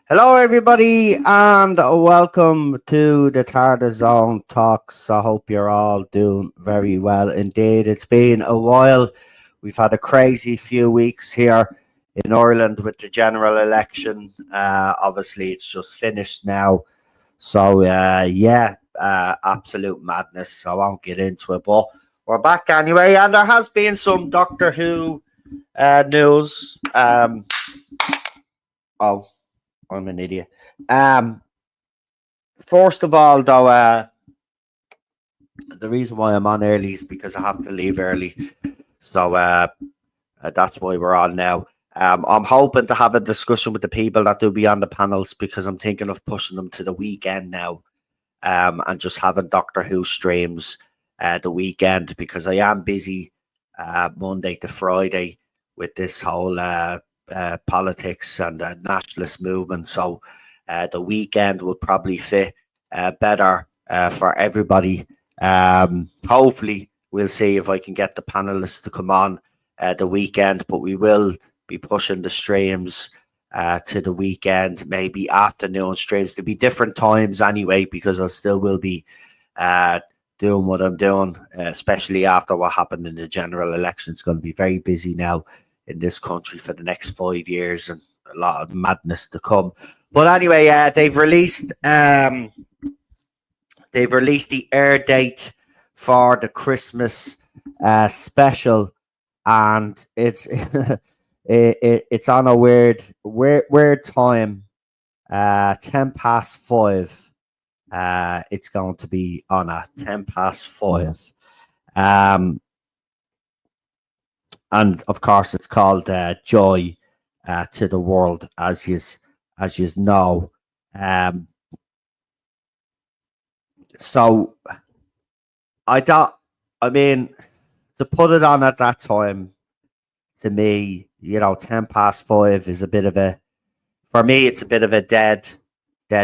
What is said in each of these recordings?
Hello, everybody, and welcome to the Tardis Zone Talks. I hope you're all doing very well indeed. It's been a while. We've had a crazy few weeks here in Ireland with the general election. Obviously, it's just finished now. So, absolute madness. I won't get into it, but we're back anyway. And there has been some Doctor Who news. I'm an idiot. First of all, though, the reason why I'm on early is because I have to leave early. So that's why we're on now. I'm hoping to have a discussion with the people that do be on the panels because I'm thinking of pushing them to the weekend now and just having Doctor Who streams the weekend because I am busy Monday to Friday with this whole politics and nationalist movement. So the weekend will probably fit better for everybody. Hopefully, we'll see if I can get the panelists to come on the weekend, but we will be pushing the streams to the weekend, maybe afternoon streams. There'll be different times anyway, because I still will be doing what I'm doing, especially after what happened in the general election. It's going to be very busy now in this country for the next 5 years and a lot of madness to come. But anyway, they've released the air date for the Christmas special, and it's it's on a weird time. 5:10. It's going to be on at 5:10. And of course, it's called Joy to the World, as you know. So to put it on at that time, to me, 5:10 is a bit of a, for me, it's a bit of a dead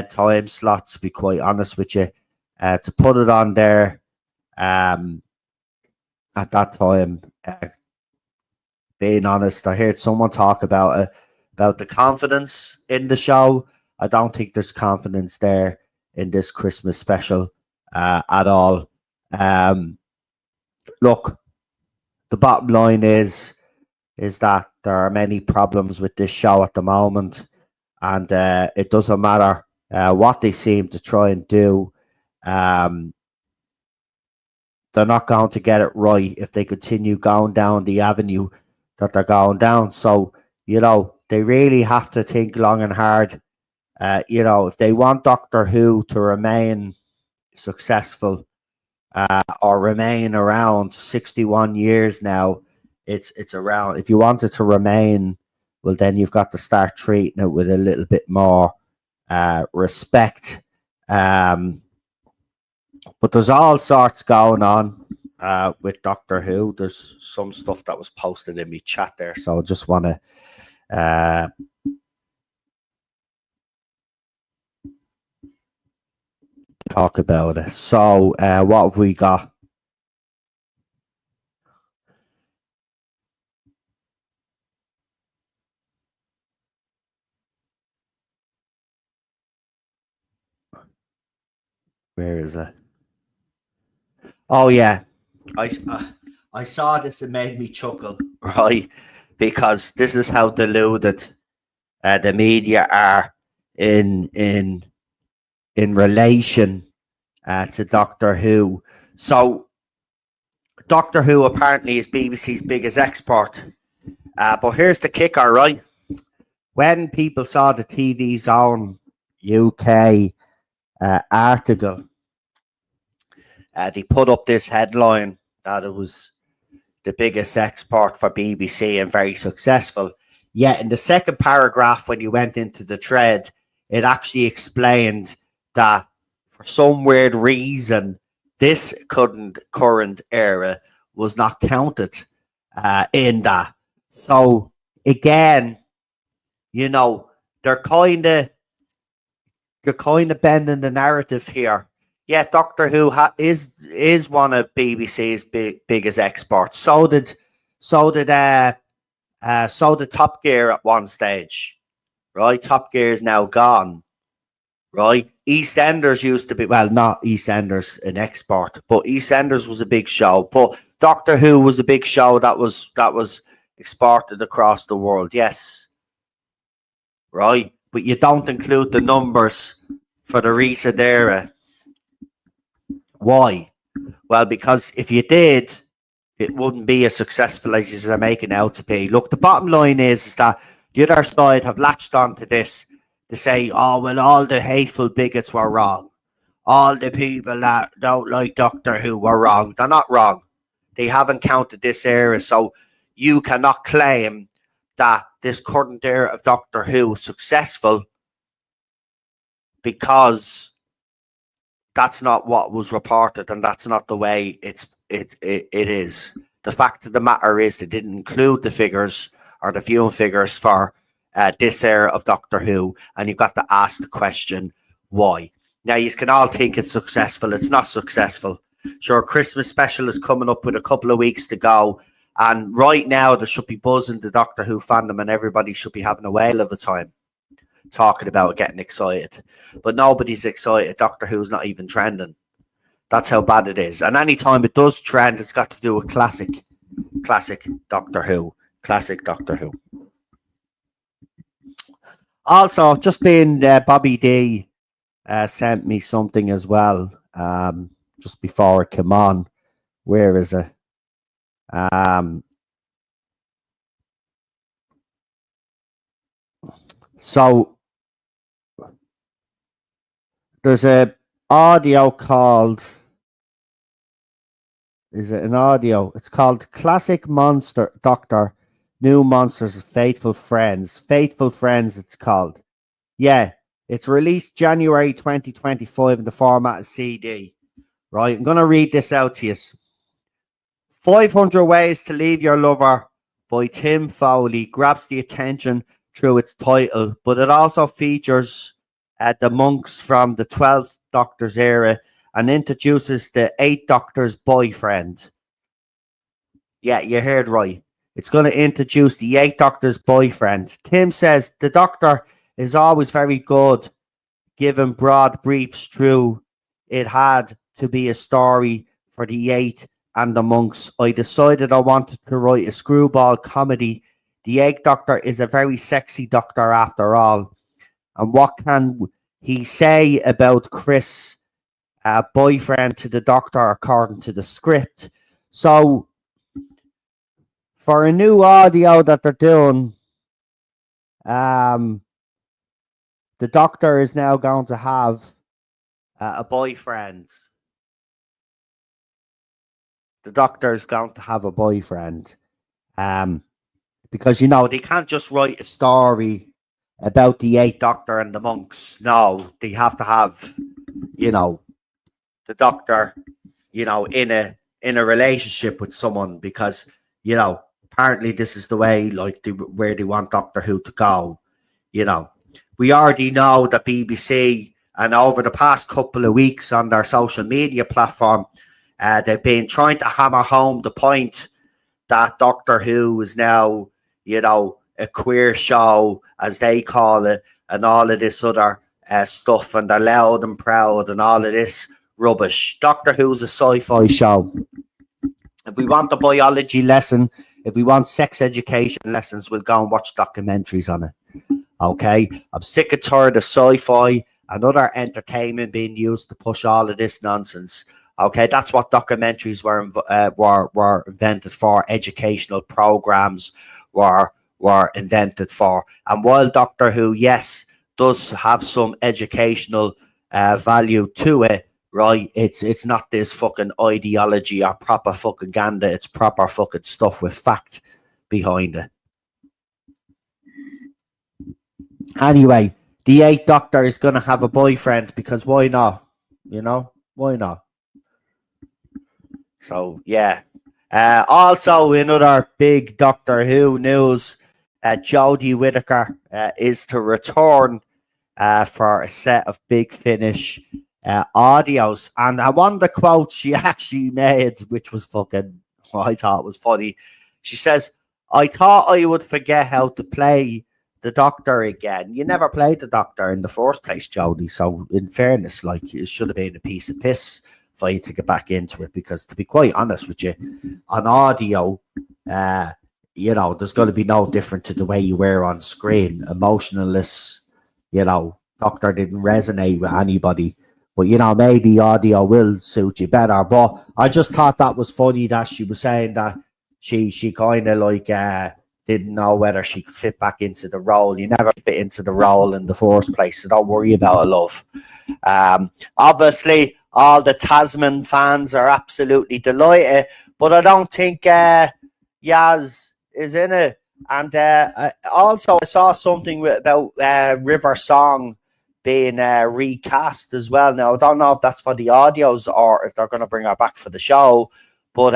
time slot, to be quite honest with you. To put it on there at that time, being honest, I heard someone talk about the confidence in the show. I don't think there's confidence there in this Christmas special at all. Look, the bottom line is that there are many problems with this show at the moment, and it doesn't matter what they seem to try and do. They're not going to get it right if they continue going down the avenue that they're going down. So, they really have to think long and hard. If they want Doctor Who to remain successful or remain around 61 years now, it's around. If you want it to remain, well, then you've got to start treating it with a little bit more respect. But there's all sorts going on with Doctor Who. There's some stuff that was posted in my chat there, so I just want to talk about it. So what have we got? Where is it? Oh yeah, I saw this and made me chuckle, right? Because this is how deluded the media are in relation to Doctor Who. So Doctor Who apparently is BBC's biggest export. But here's the kicker, right? When people saw the TV Zone UK article, they put up this headline that it was, the biggest export for BBC and very successful. Yet in the second paragraph, when you went into the thread, it actually explained that for some weird reason, this current era was not counted in that. So again, you know, they're kind of bending the narrative here. Yeah, Doctor Who is one of BBC's biggest exports. So did Top Gear at one stage, right? Top Gear is now gone, right? EastEnders used to be, well, not EastEnders an export, but EastEnders was a big show. But Doctor Who was a big show that was exported across the world. Yes, right. But you don't include the numbers for the recent era. Why? Well, because if you did, it wouldn't be as successful as you're making out to be. Look, the bottom line is that the other side have latched onto this to say, oh, well, all the hateful bigots were wrong. All the people that don't like Doctor Who were wrong. They're not wrong. They haven't counted this era, so you cannot claim that this current era of Doctor Who is successful because that's not what was reported and that's not the way it is. The fact of the matter is they didn't include the figures or the viewing figures for this era of Doctor Who, and you've got to ask the question, why? Now, you can all think it's successful. It's not successful. Sure, Christmas special is coming up with a couple of weeks to go, and right now there should be buzz in the Doctor Who fandom and everybody should be having a whale of a time talking about getting excited. But nobody's excited. Doctor Who's not even trending. That's how bad it is. And anytime it does trend, it's got to do with classic Doctor Who. Classic Doctor Who. Also, just been Bobby D sent me something as well just before it came on. Where is it? So there's a audio called, is it an audio? It's called Classic Monster Doctor, New Monsters of Faithful Friends. Faithful Friends, it's called. Yeah, it's released January 2025 in the format of CD. Right, I'm going to read this out to you. 500 Ways to Leave Your Lover by Tim Foley grabs the attention through its title, but it also features the monks from the 12th Doctor's era and introduces the 8th Doctor's boyfriend. Yeah, you heard right. It's going to introduce the 8th Doctor's boyfriend. Tim says the Doctor is always very good, given broad briefs through. It had to be a story for the 8th and the monks. I decided I wanted to write a screwball comedy. The 8th Doctor is a very sexy Doctor after all. And what can he say about Chris, boyfriend to the Doctor, according to the script? So, for a new audio that they're doing, the Doctor is now going to have a boyfriend. The Doctor is going to have a boyfriend. Because, you know, they can't just write a story about the 8th Doctor and the monks. No, they have to have, you know, the Doctor, you know, in a relationship with someone, because, you know, apparently this is the way, like, where they want Doctor Who to go. You know, we already know that BBC, and over the past couple of weeks on their social media platform, they've been trying to hammer home the point that Doctor Who is now, you know, a queer show, as they call it, and all of this other stuff, and they're loud and proud and all of this rubbish. Doctor Who's a sci-fi show. If we want a biology lesson, if we want sex education lessons, we'll go and watch documentaries on it. Okay? I'm sick and tired of sci-fi and other entertainment being used to push all of this nonsense. Okay, that's what documentaries were invented for. Educational programs were invented for. And while Doctor Who, yes, does have some educational value to it, right? It's not this fucking ideology or proper fucking ganda. It's proper fucking stuff with fact behind it. Anyway, the Eighth Doctor is gonna have a boyfriend because why not? You know, why not? So yeah. Also, in other big Doctor Who news, Jodie Whittaker is to return for a set of Big Finish audios. And one of the quotes she actually made, which was fucking, I thought was funny. She says, I thought I would forget how to play the Doctor again. You never played the Doctor in the first place, Jodie. So, in fairness, like, it should have been a piece of piss for you to get back into it. Because, to be quite honest with you, on audio, there's going to be no different to the way you were on screen. Emotionless, Doctor didn't resonate with anybody. But, maybe audio will suit you better. But I just thought that was funny that she was saying that she kind of like didn't know whether she could fit back into the role. You never fit into the role in the first place, so don't worry about it, love. Obviously, all the Tasman fans are absolutely delighted, but I don't think Yaz is in it. And also, I saw something about River Song being recast as well. Now, I don't know if that's for the audios or if they're going to bring her back for the show, but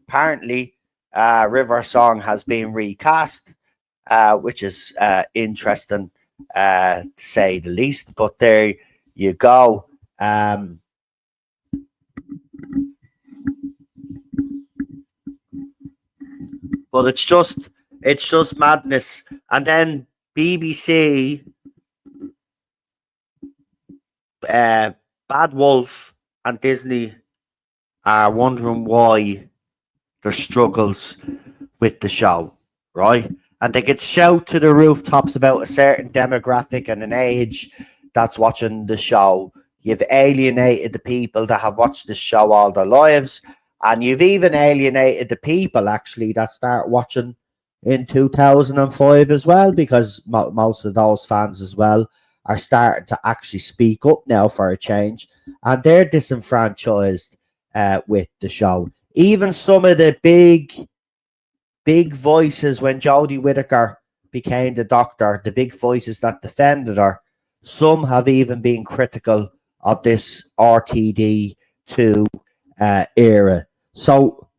apparently River Song has been recast, which is interesting to say the least. But there you go. But it's just madness. And then BBC, Bad Wolf, and Disney are wondering why there's struggles with the show, right? And they could shout to the rooftops about a certain demographic and an age that's watching the show. You've alienated the people that have watched the show all their lives, and you've even alienated the people actually that start watching in 2005 as well, because most of those fans as well are starting to actually speak up now for a change, and they're disenfranchised with the show. Even some of the big voices when Jodie Whittaker became the Doctor, the big voices that defended her, some have even been critical of this RTD2 era. So,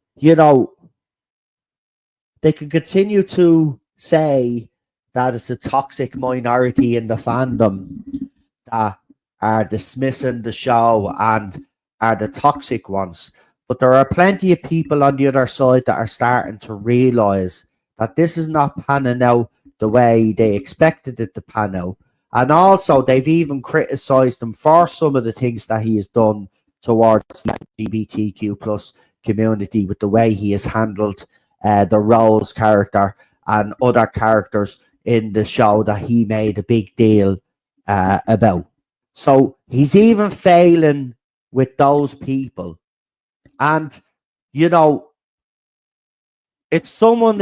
they can continue to say that it's a toxic minority in the fandom that are dismissing the show and are the toxic ones. But there are plenty of people on the other side that are starting to realize that this is not panning out the way they expected it to pan out. And also, they've even criticized him for some of the things that he has done towards the LGBTQ plus community, with the way he has handled the Rose character and other characters in the show that he made a big deal about. So he's even failing with those people. And, it's someone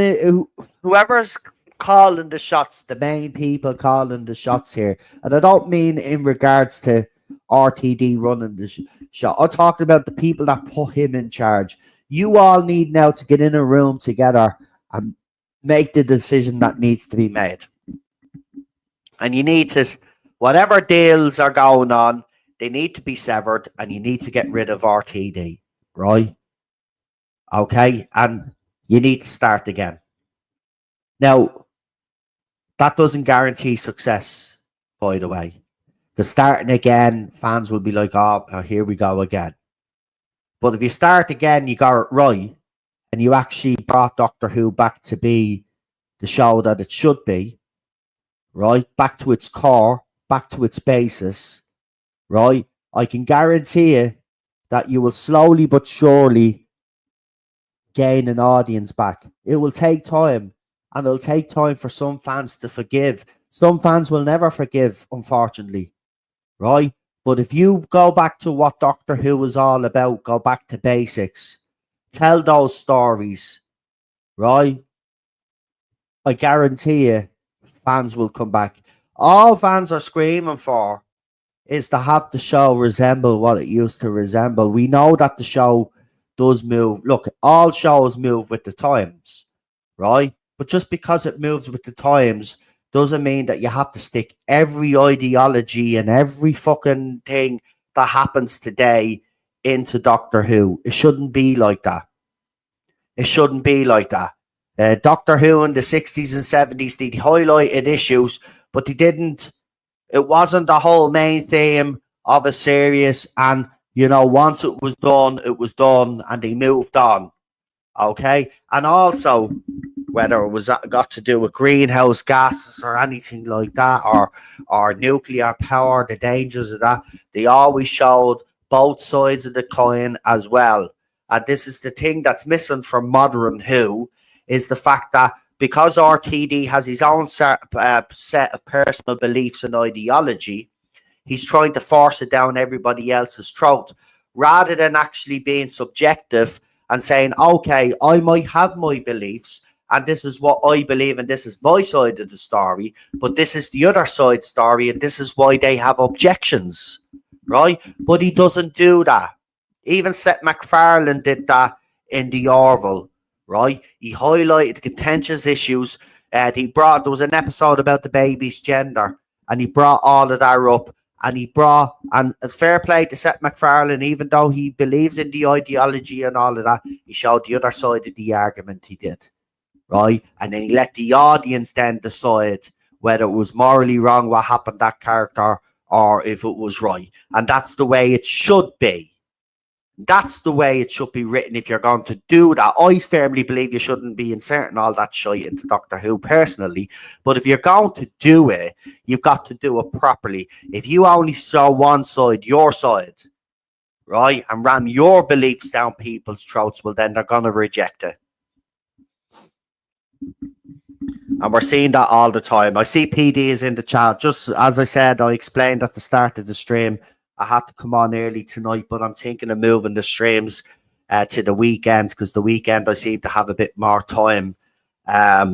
whoever's calling the shots, the main people calling the shots here. And I don't mean in regards to RTD running the show. I'm talking about the people that put him in charge. You all need now to get in a room together and make the decision that needs to be made. And you need to, whatever deals are going on, they need to be severed, and you need to get rid of RTD, right? Okay, and you need to start again. Now, that doesn't guarantee success, by the way. Because starting again, fans will be like, oh, here we go again. But if you start again, you got it right, and you actually brought Doctor Who back to be the show that it should be, right? Back to its core, back to its basis, right? I can guarantee you that you will slowly but surely gain an audience back. It will take time, and it'll take time for some fans to forgive. Some fans will never forgive, unfortunately, right? But if you go back to what Doctor Who was all about, go back to basics, tell those stories, right? I guarantee you, fans will come back. All fans are screaming for is to have the show resemble what it used to resemble. We know that the show does move. Look, all shows move with the times, right? But just because it moves with the times doesn't mean that you have to stick every ideology and every fucking thing that happens today into Doctor Who. It shouldn't be like that. It shouldn't be like that. Doctor Who in the 60s and 70s, they highlighted issues, but they didn't. It wasn't the whole main theme of a series. And, once it was done, and they moved on. Okay. And also, whether it was got to do with greenhouse gases or anything like that, or nuclear power, the dangers of that, they always showed both sides of the coin as well. And this is the thing that's missing from modern Who, is the fact that because RTD has his own set of personal beliefs and ideology, he's trying to force it down everybody else's throat rather than actually being subjective and saying, okay, I might have my beliefs and this is what I believe and this is my side of the story, but this is the other side's story and this is why they have objections, right? But he doesn't do that. Even Seth MacFarlane did that in the Orville, right? He highlighted contentious issues. There was an episode about the baby's gender, and he brought all of that up. And it's fair play to Seth MacFarlane, even though he believes in the ideology and all of that, he showed the other side of the argument he did, right? And then he let the audience then decide whether it was morally wrong what happened to that character or if it was right. And that's the way it should be. That's the way it should be written if you're going to do that. I firmly believe you shouldn't be inserting all that shit into Doctor Who personally. But if you're going to do it, you've got to do it properly. If you only saw one side, your side, right, and ram your beliefs down people's throats, well, then they're going to reject it. And we're seeing that all the time. I see PD is in the chat. Just as I said, I explained at the start of the stream, I had to come on early tonight, but I'm thinking of moving the streams to the weekend, because the weekend I seem to have a bit more time.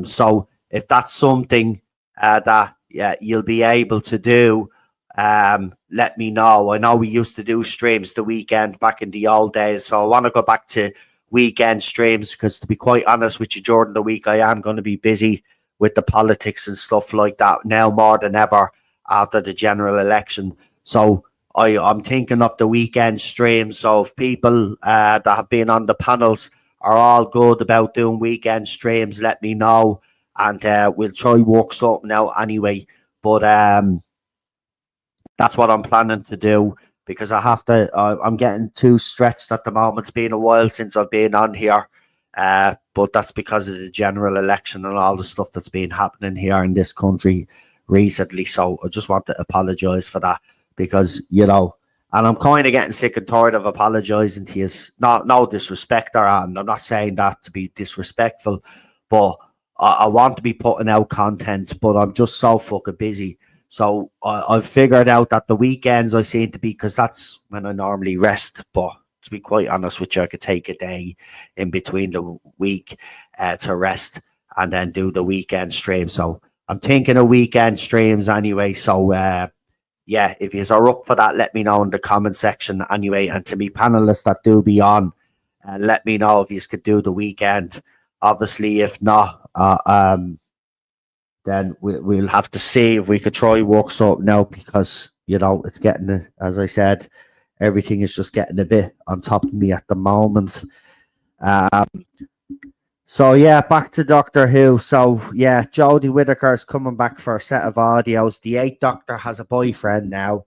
So if that's something that you'll be able to do, let me know. I know we used to do streams the weekend back in the old days, so I want to go back to weekend streams because, to be quite honest with you, during the week I am going to be busy with the politics and stuff like that now more than ever after the general election. So I'm thinking of the weekend stream. So if people that have been on the panels are all good about doing weekend streams, let me know, and we'll try work something out anyway. But that's what I'm planning to do, because I have to. I'm getting too stretched at the moment. It's been a while since I've been on here, but that's because of the general election and all the stuff that's been happening here in this country recently. So I just want to apologise for that. Because, and I'm kind of getting sick and tired of apologising to you. No disrespect, and I'm not saying that to be disrespectful, but I want to be putting out content, but I'm just so fucking busy. So I've figured out that the weekends I seem to be, because that's when I normally rest, but to be quite honest with you, I could take a day in between the week to rest and then do the weekend stream. So I'm thinking of weekend streams anyway. So, yeah, if you are up for that, let me know in the comment section anyway. And to me panelists that do be on, let me know if you could do the weekend. Obviously, if not, then we'll have to see if we could try work something out, because, it's getting, as I said, everything is just getting a bit on top of me at the moment. So, yeah, back to Doctor Who. So, yeah, Jodie Whittaker is coming back for a set of audios. The 8th Doctor has a boyfriend now.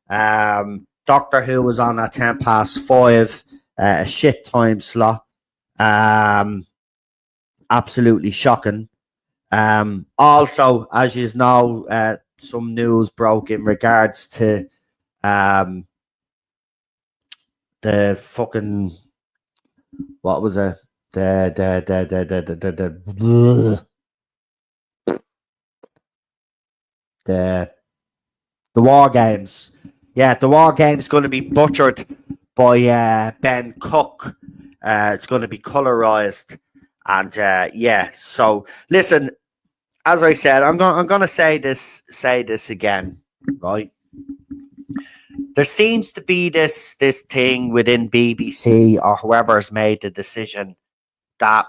Doctor Who was on at 5:10, a shit time slot. Absolutely shocking. Also, as you know, some news broke in regards to the fucking, what was it? The War Games. Yeah, the War Games going to be butchered by Ben Cook. It's going to be colorized, and yeah. So listen, as I said, I'm going to say this again, right? there seems to be this thing within BBC or whoever's made the decision that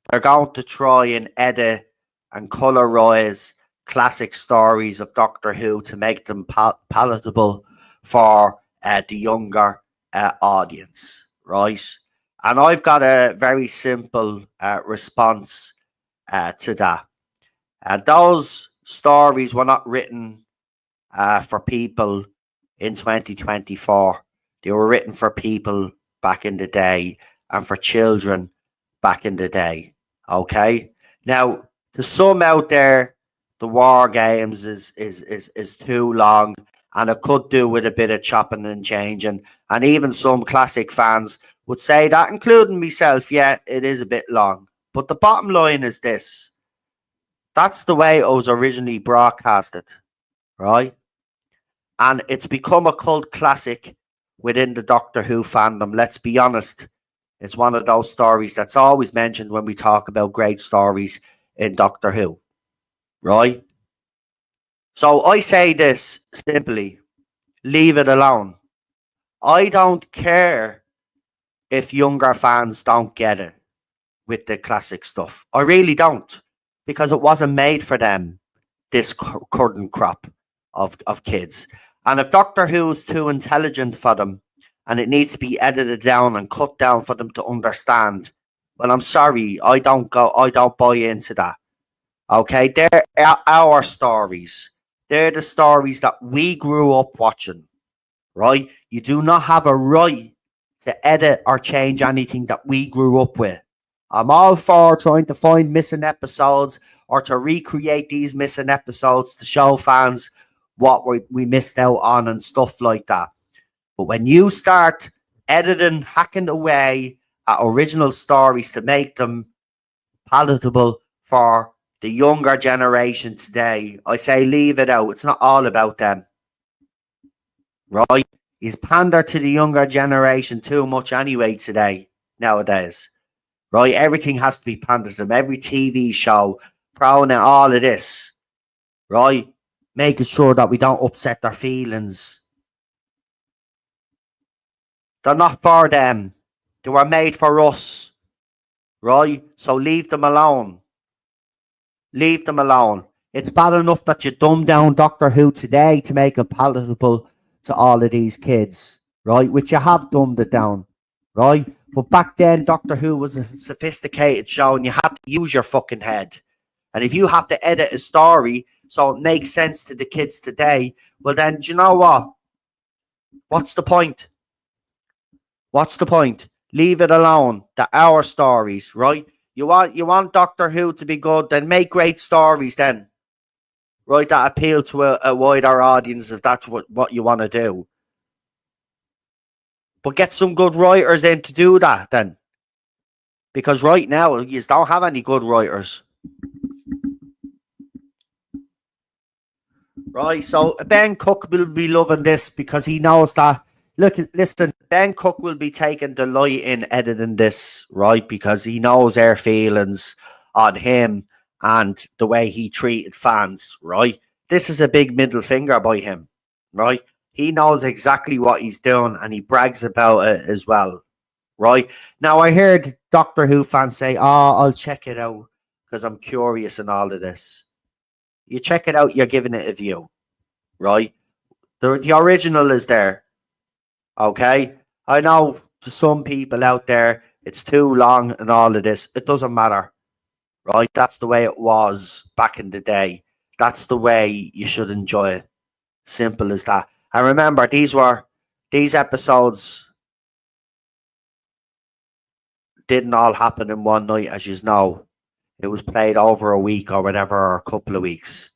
they're going to try and edit and colorize classic stories of Doctor Who to make them palatable for the younger audience, right? And I've got a very simple response to that. Those stories were not written for people in 2024. They were written for people back in the day and for children back in the day. Okay? Now, to some out there, the War Games is too long, and it could do with a bit of chopping and changing. And even some classic fans would say that, including myself, yeah, it is a bit long. But the bottom line is this. That's the way it was originally broadcasted, right? And it's become a cult classic within the Doctor Who fandom. Let's be honest. It's one of those stories that's always mentioned when we talk about great stories in Doctor Who, right? So I say this simply, leave it alone. I don't care if younger fans don't get it with the classic stuff. I really don't, because it wasn't made for them, this current crop of kids. And if Doctor Who is too intelligent for them and it needs to be edited down and cut down for them to understand, well, I'm sorry, I don't buy into that. Okay, they're our stories. They're the stories that we grew up watching, right? You do not have a right to edit or change anything that we grew up with. I'm all for trying to find missing episodes or to recreate these missing episodes to show fans what we missed out on and stuff like that. But when you start editing, hacking away at original stories to make them palatable for the younger generation today, I say leave it out. It's not all about them, right? He's pandered to the younger generation too much anyway today, nowadays, right? Everything has to be pandered to them. Every TV show, prone and all of this, right? Making sure that we don't upset their feelings. They're not for them. They were made for us, right? So leave them alone. Leave them alone. It's bad enough that you dumb down Doctor Who today to make it palatable to all of these kids, right? Which you have dumbed it down, right? But back then, Doctor Who was a sophisticated show and you had to use your fucking head. And if you have to edit a story so it makes sense to the kids today, well then, do you know what? What's the point? What's the point? Leave it alone. They're our stories, right? You want Doctor Who to be good, then make great stories then. Right, that appeal to a wider audience if that's what you want to do. But get some good writers in to do that then. Because right now, you don't have any good writers. Right, so Ben Cook will be loving this because he knows that. Look, listen, Ben Cook will be taking delight in editing this, right? Because he knows their feelings on him and the way he treated fans, right? This is a big middle finger by him, right? He knows exactly what he's doing and he brags about it as well, right? Now, I heard Doctor Who fans say, oh, I'll check it out because I'm curious and all of this. You check it out, you're giving it a view, right? The original is there. Okay, I know to some people out there it's too long and all of this. It doesn't matter, right? That's the way it was back in the day. That's the way you should enjoy it. Simple as that. And remember, these episodes didn't all happen in one night, as you know. It was played over a week or whatever, or a couple of weeks.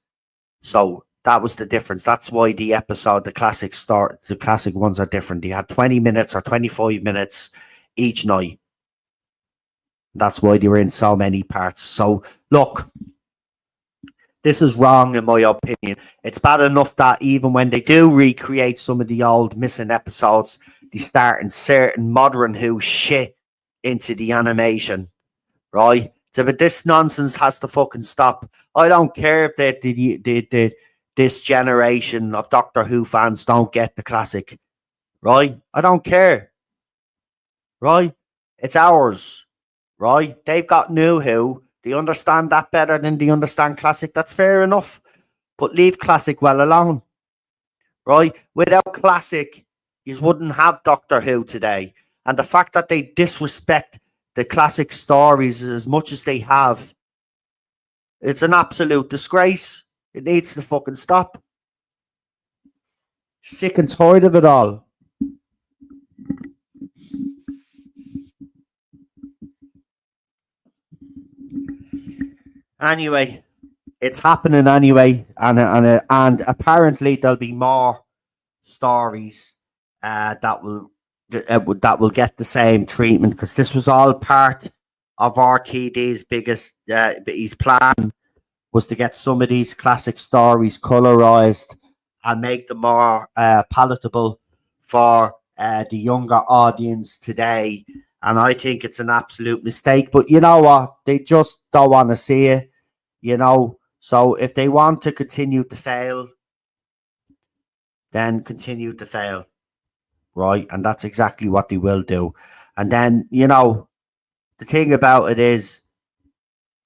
So that was the difference. That's why the classic ones are different. They had 20 minutes or 25 minutes each night. That's why they were in so many parts. So, look, this is wrong in my opinion. It's bad enough that even when they do recreate some of the old missing episodes, they start inserting modern Who shit into the animation, right? So, but this nonsense has to fucking stop. I don't care if they this generation of Doctor Who fans don't get the classic, right? I don't care, right? It's ours, right? They've got New Who. They understand that better than they understand classic. That's fair enough. But leave classic well alone, right? Without classic, you wouldn't have Doctor Who today. And the fact that they disrespect the classic stories as much as they have, it's an absolute disgrace. It needs to fucking stop. Sick and tired of it all. Anyway, it's happening anyway, and apparently there'll be more stories that will get the same treatment, because this was all part of RTD's biggest his plan was to get some of these classic stories colorized and make them more palatable for the younger audience today. And I think it's an absolute mistake. But you know what? They just don't want to see it, you know. So if they want to continue to fail, then continue to fail, right? And that's exactly what they will do. And then, you know, the thing about it is,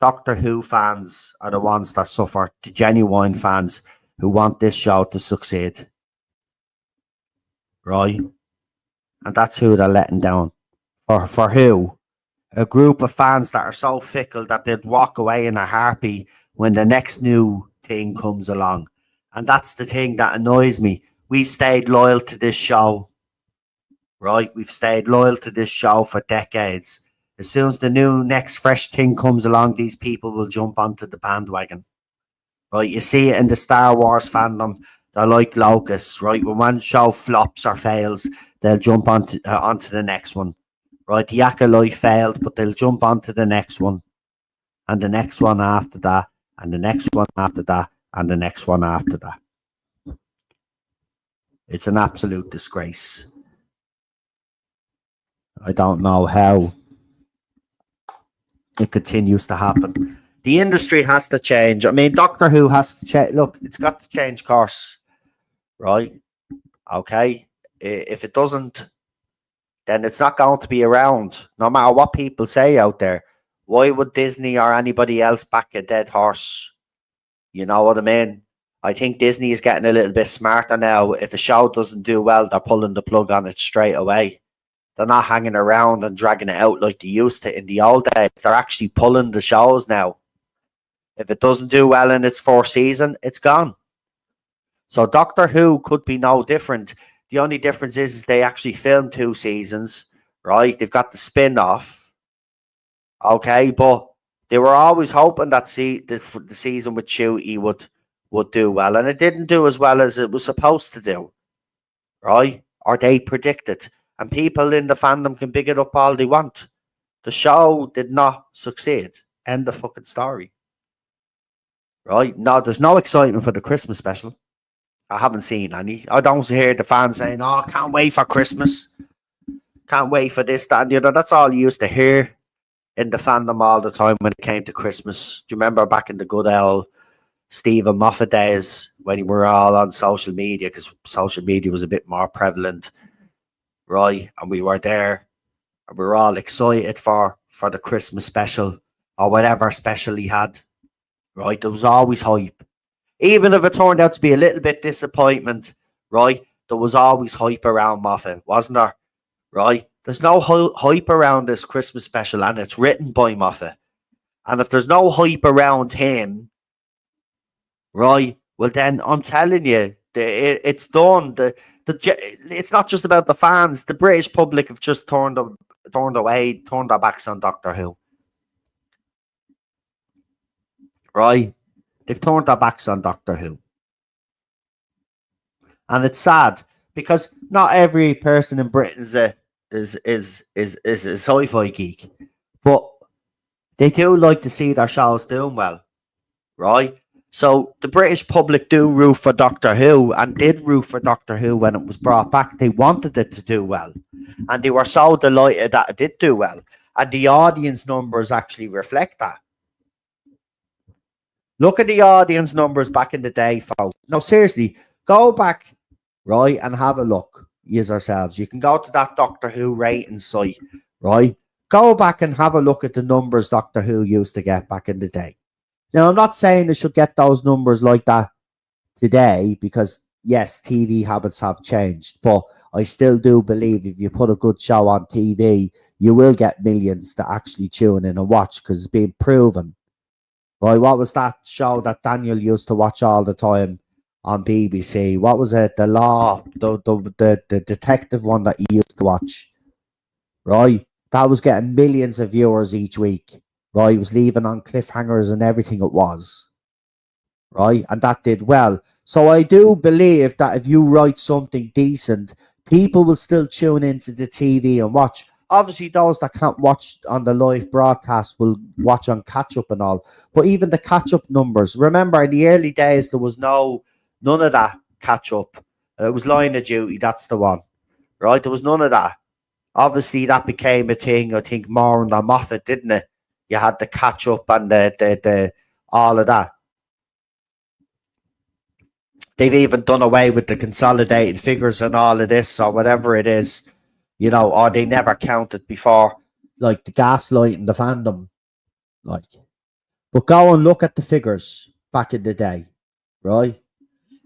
Doctor Who fans are the ones that suffer, the genuine fans who want this show to succeed, right? And that's who they're letting down. For who? A group of fans that are so fickle that they'd walk away in a heartbeat when the next new thing comes along. And that's the thing that annoys me. We stayed loyal to this show, right? We've stayed loyal to this show for decades. As soon as the new next fresh thing comes along, these people will jump onto the bandwagon, right? You see it in the Star Wars fandom. They're like locusts, right? When one show flops or fails, they'll jump onto the next one, right? The Acolyte failed, but they'll jump onto the next one, and the next one after that, and the next one after that, and the next one after that. It's an absolute disgrace. I don't know how it continues to happen. The industry has to change. I mean, Doctor Who has to change. Look, it's got to change course, right? Okay. If it doesn't, then it's not going to be around, no matter what people say out there. Why would Disney or anybody else back a dead horse? You know what I mean? I think Disney is getting a little bit smarter now. If a show doesn't do well, they're pulling the plug on it straight away. They're not hanging around and dragging it out like they used to in the old days. They're actually pulling the shows now. If it doesn't do well in its fourth season, it's gone. So Doctor Who could be no different. The only difference is they actually filmed 2 seasons, right? They've got the spin-off, okay? But they were always hoping that the season with Ncuti would do well. And it didn't do as well as it was supposed to do, right? Or they predicted. And people in the fandom can big it up all they want. The show did not succeed. End of fucking story. Right? No, there's no excitement for the Christmas special. I haven't seen any. I don't hear the fans saying, "Oh, can't wait for Christmas. Can't wait for this, that, and the other." That's all you used to hear in the fandom all the time when it came to Christmas. Do you remember back in the good old Stephen Moffat days when we were all on social media, because social media was a bit more prevalent, right? And we were there and we were all excited for the Christmas special or whatever special he had, right? There was always hype. Even if it turned out to be a little bit disappointment, right? There was always hype around Moffat, wasn't there? Right? There's no hype around this Christmas special, and it's written by Moffat. And if there's no hype around him, right, well then I'm telling you, it's done. It's not just about the fans. The British public have just turned their backs on Doctor Who. Right? They've turned their backs on Doctor Who. And it's sad because not every person in Britain is a sci-fi geek, but they do like to see their shows doing well, right? So the British public do root for Doctor Who, and did root for Doctor Who when it was brought back. They wanted it to do well, and they were so delighted that it did do well, and the audience numbers actually reflect that. Look at the audience numbers back in the day, folks. No, seriously, go back, right, and have a look. Use ourselves. You can go to that Doctor Who rating site, right? Go back and have a look at the numbers Doctor Who used to get back in the day. Now, I'm not saying they should get those numbers like that today because, yes, TV habits have changed, but I still do believe if you put a good show on TV, you will get millions to actually tune in and watch because it's been proven. Right, what was that show that Daniel used to watch all the time on BBC? What was it? The Law, the detective one that he used to watch. Right, that was getting millions of viewers each week. Right, he was leaving on cliffhangers and everything it was. Right, and that did well. So I do believe that if you write something decent, people will still tune into the TV and watch. Obviously, those that can't watch on the live broadcast will watch on catch up and all. But even the catch up numbers, remember in the early days there was none of that catch up. It was Line of Duty, that's the one, right? There was none of that. Obviously, that became a thing. I think more on the Moffat, didn't it? You had the catch up and the all of that. They've even done away with the consolidated figures and all of this or whatever it is, or they never counted before, like the gaslight and the fandom. Like, but go and look at the figures back in the day, right?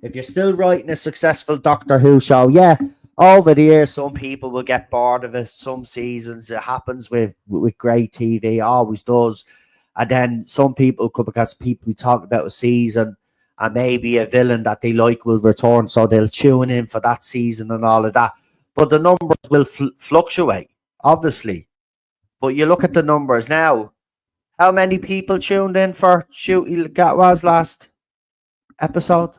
If you're still writing a successful Doctor Who show, yeah, over the years, some people will get bored of it. Some seasons, it happens with great TV, always does. And then some people could, because people we talk about a season and maybe a villain that they like will return, so they'll tune in for that season and all of that. But the numbers will fluctuate, obviously. But you look at the numbers now. How many people tuned in for Shooty Gatwa's last episode?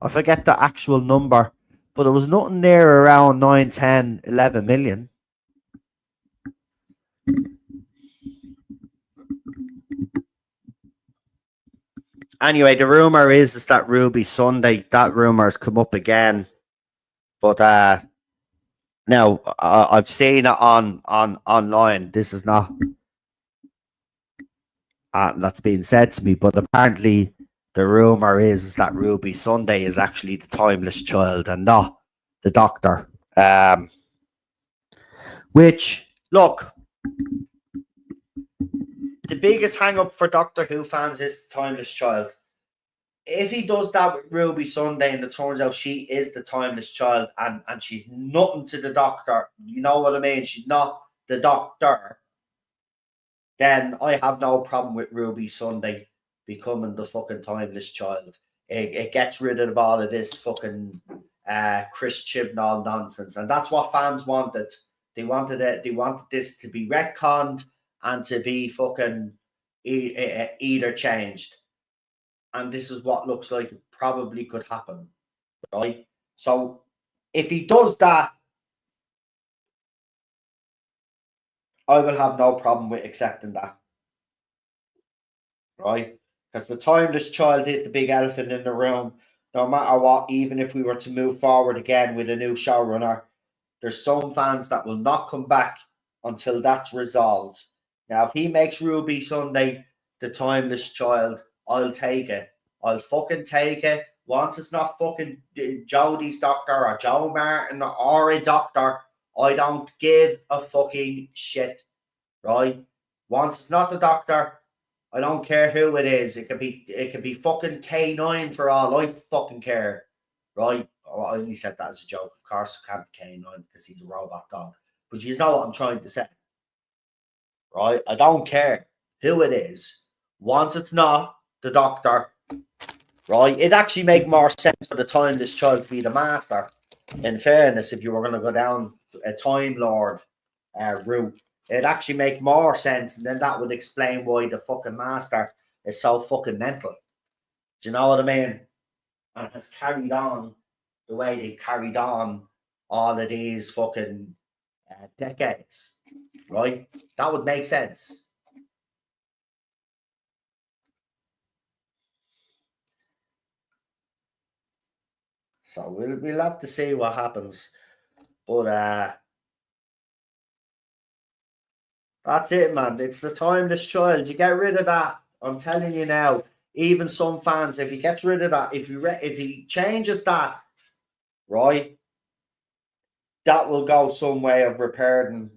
I forget the actual number, but it was nothing near around 9, 10, 11 million. Anyway, the rumor is that Ruby Sunday, that rumor's come up again. But now I've seen it on online. This is not that's being said to me, but apparently the rumor is that Ruby Sunday is actually the timeless child and not the Doctor. Which, look, the biggest hang up for Doctor Who fans is the timeless child. If he does that with Ruby Sunday and it turns out she is the timeless child and she's nothing to the Doctor, you know what I mean? She's not the Doctor, then I have no problem with Ruby Sunday becoming the fucking timeless child. It gets rid of all of this fucking Chris Chibnall nonsense. And that's what fans wanted. They wanted it. They wanted this to be retconned and to be fucking either changed. And this is what looks like it probably could happen, right? So if he does that, I will have no problem with accepting that, right? Because the timeless child is the big elephant in the room. No matter what, even if we were to move forward again with a new showrunner, there's some fans that will not come back until that's resolved. Now, if he makes Ruby Sunday the timeless child, I'll take it. I'll fucking take it. Once it's not fucking Jodie's Doctor or Joe Martin or a Doctor, I don't give a fucking shit, right? Once it's not the Doctor, I don't care who it is. It could be fucking K9 for all I fucking care, right? Oh, I only said that as a joke. Of course, it can't be K9 because he's a robot dog. But you know what I'm trying to say, right? I don't care who it is. Once it's not the Doctor, right? It actually make more sense for the timeless child to be the Master. In fairness, if you were going to go down a Time Lord route, it'd actually make more sense, and then that would explain why the fucking Master is so fucking mental. Do you know what I mean? And has carried on the way they carried on all of these fucking decades, right? That would make sense. So we'll have to see what happens. But That's it, man. It's the timeless child. You get rid of that. I'm telling you now. Even some fans, if he gets rid of that, if he changes that, right, that will go some way of repairing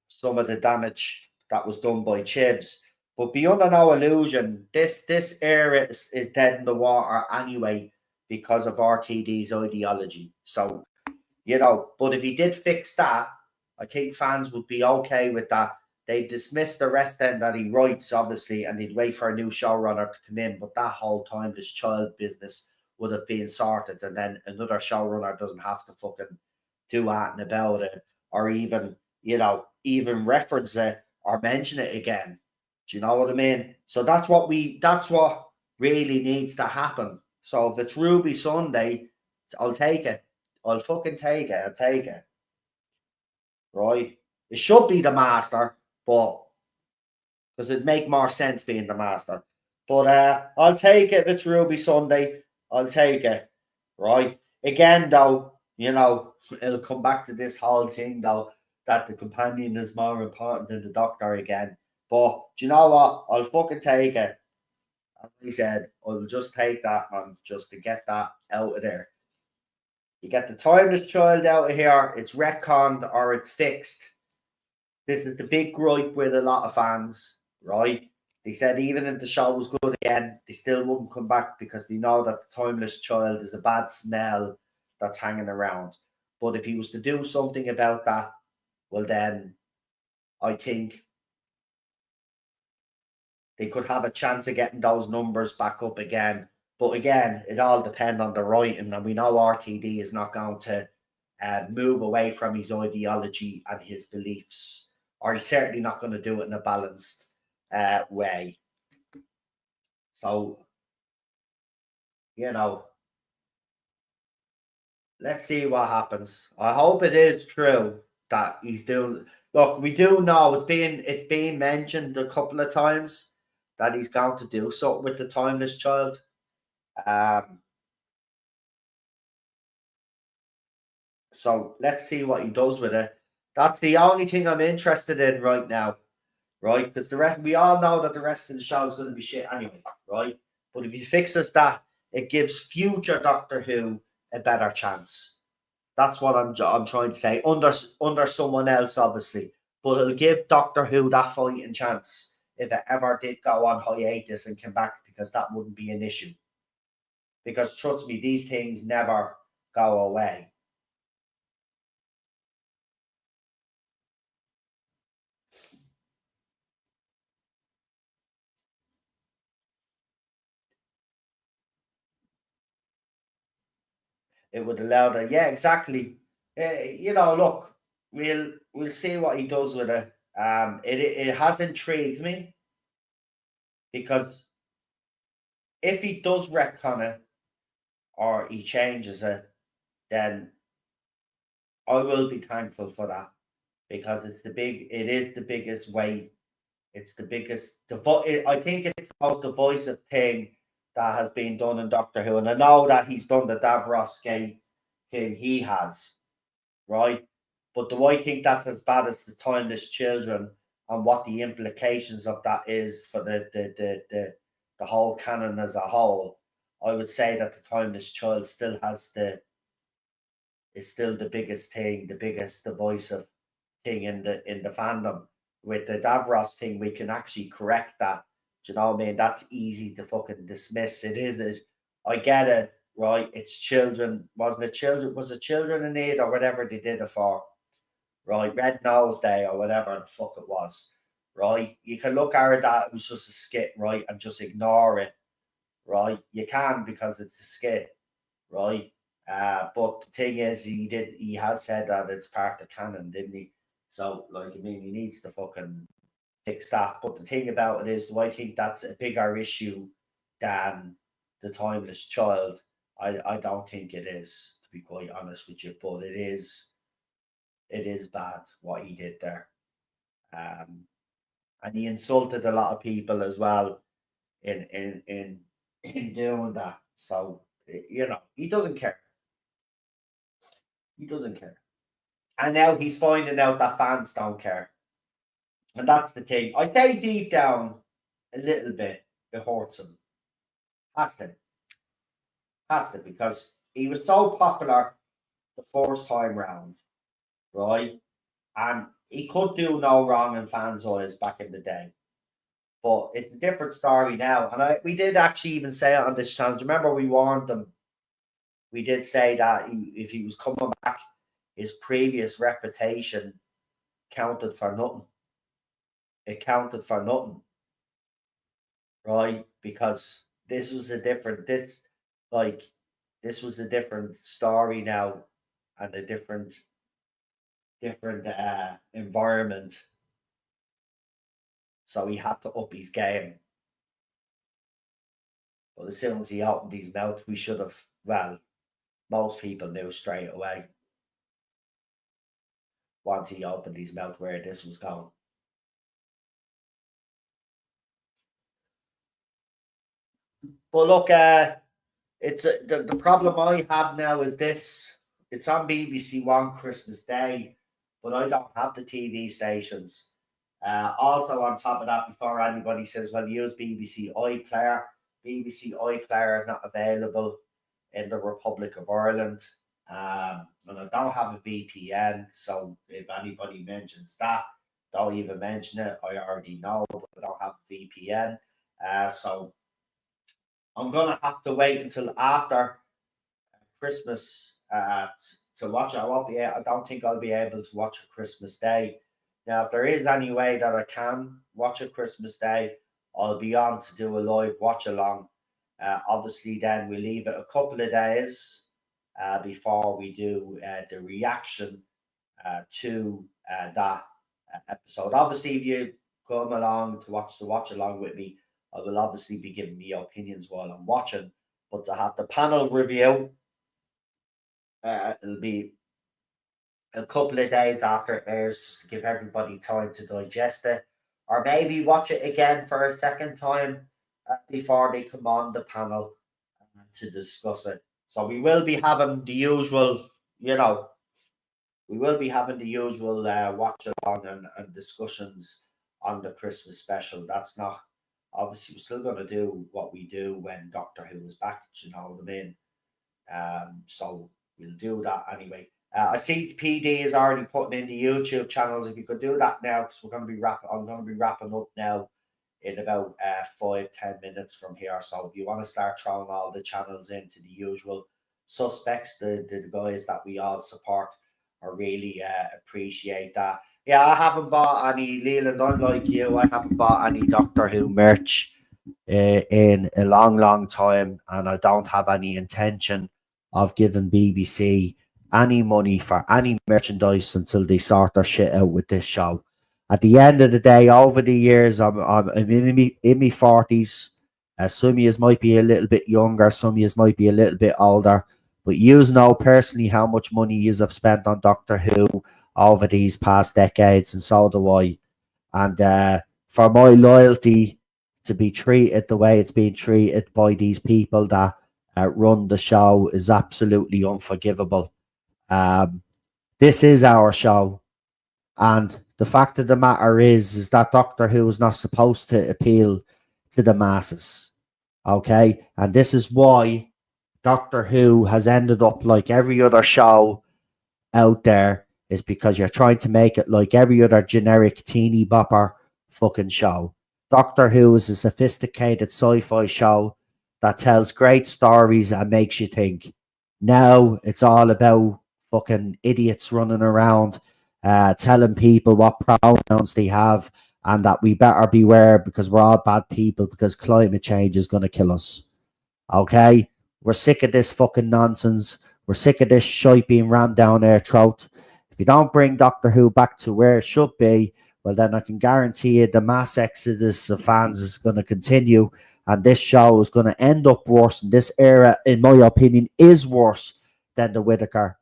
some of the damage that was done by Chibs. But be under no illusion, this era is dead in the water anyway because of RTD's ideology. So, but if he did fix that, I think fans would be okay with that. They dismiss the rest then that he writes, obviously, and he'd wait for a new showrunner to come in. But that whole time, this child business would have been sorted, and then another showrunner doesn't have to fucking do anything about it, or even reference it or mention it again. Do you know what I mean? So that's what really needs to happen. So if it's Ruby Sunday, I'll take it. I'll fucking take it. I'll take it. Right? It should be the master, but because it'd make more sense being the master. But I'll take it if it's Ruby Sunday. I'll take it. Right? Again, though, it'll come back to this whole thing, though, that the companion is more important than the doctor again. But do you know what? I'll fucking take it. As he said, I'll just take that, man, just to get that out of there. You get the timeless child out of here, it's retconned or it's fixed. This is the big gripe with a lot of fans, right? They said even if the show was good again, they still wouldn't come back because they know that the timeless child is a bad smell that's hanging around. But if he was to do something about that, well, then I think they could have a chance of getting those numbers back up again. But again, it all depends on the writing, and we know RTD is not going to move away from his ideology and his beliefs, or he's certainly not going to do it in a balanced way. So, you know, let's see what happens. I hope it is true that he's doing. Look, we do know it's being mentioned a couple of times that he's going to do something with the timeless child. Um, so let's see what he does with it. That's the only thing I'm interested in right now, right? Because the rest, we all know that the rest of the show is going to be shit anyway, right? But if he fixes that, it gives future Doctor Who a better chance. That's what I'm trying to say. Under someone else, obviously, but it'll give Doctor Who that fighting chance if it ever did go on hiatus and come back, because that wouldn't be an issue. Because trust me, these things never go away. It would allow that. Yeah, exactly. Look, we'll see what he does with it. It has intrigued me because if he does retcon it or he changes it, then I will be thankful for that because it is the biggest way. It's the biggest. I think it's the most divisive thing that has been done in Doctor Who, and I know that he's done the Davros Gate thing. He has, right? But do I think that's as bad as the Timeless Children and what the implications of that is for the whole canon as a whole? I would say that the Timeless Child still has is still the biggest thing, the biggest divisive thing in the fandom. With the Davros thing, we can actually correct that. Do you know what I mean? That's easy to fucking dismiss. It is. I get it, right? It's children. Wasn't it children? Was it children in need or whatever they did it for? Right? Red Nose Day or whatever the fuck it was. Right? You can look at it that it was just a skit, right? And just ignore it, right? You can because it's a skit, right? But the thing is, he has said that it's part of canon, didn't he? So, like, I mean, he needs to fucking fix that. But the thing about it is, do I think that's a bigger issue than the timeless child? I don't think it is, to be quite honest with you. But it is bad what he did there. Um, and he insulted a lot of people as well in doing that. So he doesn't care. He doesn't care. And now he's finding out that fans don't care. And that's the thing. I say deep down a little bit, it hurts him. Has to. Has to, because he was so popular the first time round, right? And he could do no wrong in fans' eyes back in the day. But it's a different story now. And we did actually even say it on this channel. Do you remember we warned them? We did say that if he was coming back, his previous reputation counted for nothing. It counted for nothing, right? Because this was a different like this was a different story now, and a different environment. So he had to up his game. But as soon as he opened his mouth, we should have, well, most people knew straight away once he opened his mouth where this was going. But look, it's the problem I have now is this. It's on BBC One Christmas Day, but I don't have the TV stations. Also, on top of that, before anybody says, well, use BBC iPlayer, BBC iPlayer is not available in the Republic of Ireland. And I don't have a VPN, so if anybody mentions that, don't even mention it. I already know, but I don't have a VPN. So I'm gonna have to wait until after Christmas to watch it. I don't think I'll be able to watch it Christmas Day. Now, if there is any way that I can watch it Christmas Day, I'll be on to do a live watch along. Obviously, then we leave it a couple of days before we do the reaction to that episode. Obviously, if you come along to watch the watch along with me, I will obviously be giving me opinions while I'm watching. But to have the panel review, it'll be a couple of days after it airs, just to give everybody time to digest it, or maybe watch it again for a second time before they come on the panel to discuss it. So we will be having the usual, we will be having the usual watch along and discussions on the Christmas special. That's not, obviously, we're still going to do what we do when Doctor Who is back. You know what I mean? So we'll do that anyway. I see PD is already putting in the YouTube channels. If you could do that now, because I'm going to be wrapping up now in about 5-10 minutes from here. So if you want to start throwing all the channels into the usual suspects, the guys that we all support, I really appreciate that. Yeah, I haven't bought any, Leland, unlike you, I haven't bought any Doctor Who merch in a long, long time, and I don't have any intention of giving BBC any money for any merchandise until they sort their shit out with this show. At the end of the day, over the years, I'm in my 40s. Some of you might be a little bit younger, some of you might be a little bit older, but you know personally how much money you have spent on Doctor Who over these past decades, and so do I. And for my loyalty to be treated the way it's being treated by these people that run the show is absolutely unforgivable. This is our show, and the fact of the matter is that Doctor Who is not supposed to appeal to the masses. Okay, and this is why Doctor Who has ended up like every other show out there, is because you're trying to make it like every other generic teeny bopper fucking show. Doctor Who is a sophisticated sci-fi show that tells great stories and makes you think. Now it's all about fucking idiots running around telling people what pronouns they have, and that we better beware because we're all bad people because climate change is going to kill us. Okay? We're sick of this fucking nonsense. We're sick of this shite being rammed down our throat. If you don't bring Doctor Who back to where it should be, well, then I can guarantee you the mass exodus of fans is going to continue, and this show is going to end up worse. And this era, in my opinion, is worse than the Whittaker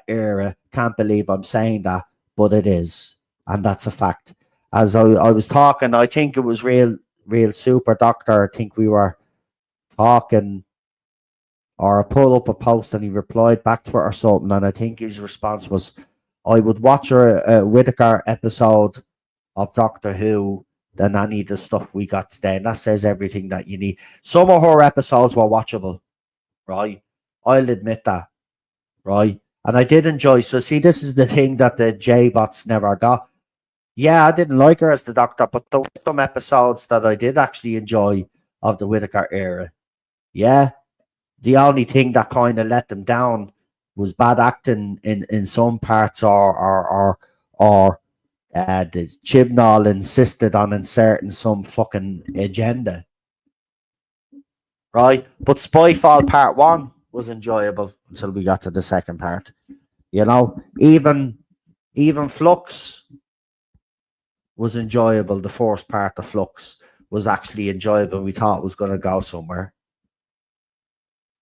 era. Can't believe I'm saying that, but it is, and that's a fact. As I was talking, I think it was real Super Doctor. I think we were talking, or I pulled up a post and he replied back to it or something, and I think his response was, I would watch a Whittaker episode of Doctor Who than any of the stuff we got today. And that says everything that you need. Some of her episodes were watchable, right? I'll admit that, right? And I did enjoy. So, see, this is the thing that the J-Bots never got. Yeah, I didn't like her as the Doctor, but there were some episodes that I did actually enjoy of the Whittaker era. Yeah, the only thing that kind of let them down was bad acting in some parts, or the Chibnall insisted on inserting some fucking agenda, right? But Spyfall Part 1 was enjoyable until we got to the second part. You know, even Flux was enjoyable. The first part of Flux was actually enjoyable. We thought it was going to go somewhere.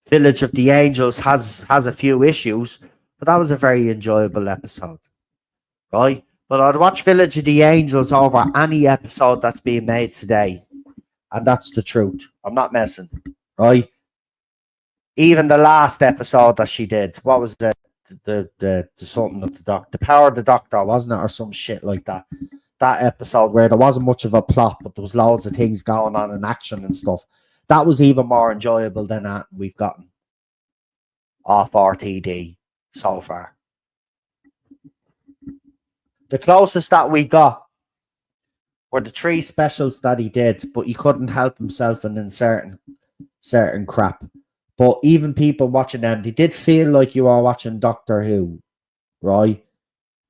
Village of the Angels has a few issues, but that was a very enjoyable episode, right? But I'd watch Village of the Angels over any episode that's being made today, and that's the truth. I'm not messing, right? Even the last episode that she did, what was the something of the Doctor, the Power of the Doctor, wasn't it, or some shit like that? That episode where there wasn't much of a plot, but there was loads of things going on in action and stuff. That was even more enjoyable than that we've gotten off RTD so far. The closest that we got were the 3 specials that he did, but he couldn't help himself in certain crap. But even people watching them, they did feel like you are watching Doctor Who, right?